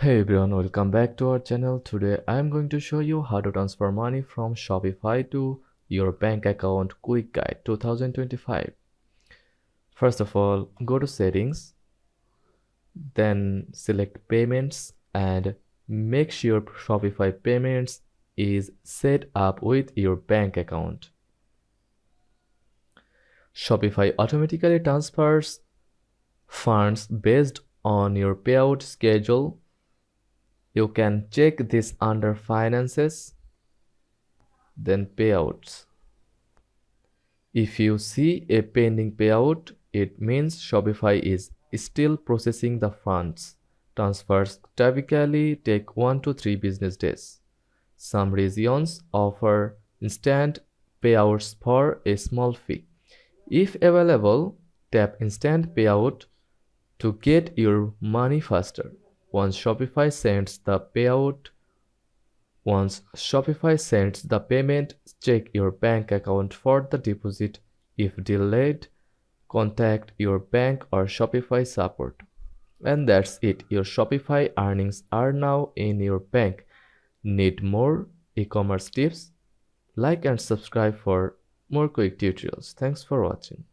Hey everyone, welcome back to our channel. Today I am going to show you how to transfer money from Shopify to your bank account. Quick Guide 2025. First of all, go to settings, then select payments and make sure Shopify payments is set up with your bank account. Shopify automatically transfers funds based on your payout schedule. You can check this under Finances, then Payouts. If you see a pending payout, it means Shopify is still processing the funds. Transfers typically take 1 to 3 business days. Some regions offer instant payouts for a small fee. If available, tap Instant Payout to get your money faster. Once Shopify sends the payment, check your bank account for the deposit. If delayed, contact your bank or Shopify support. And that's it. Your Shopify earnings are now in your bank. Need more e-commerce tips? Like and subscribe for more quick tutorials. Thanks for watching.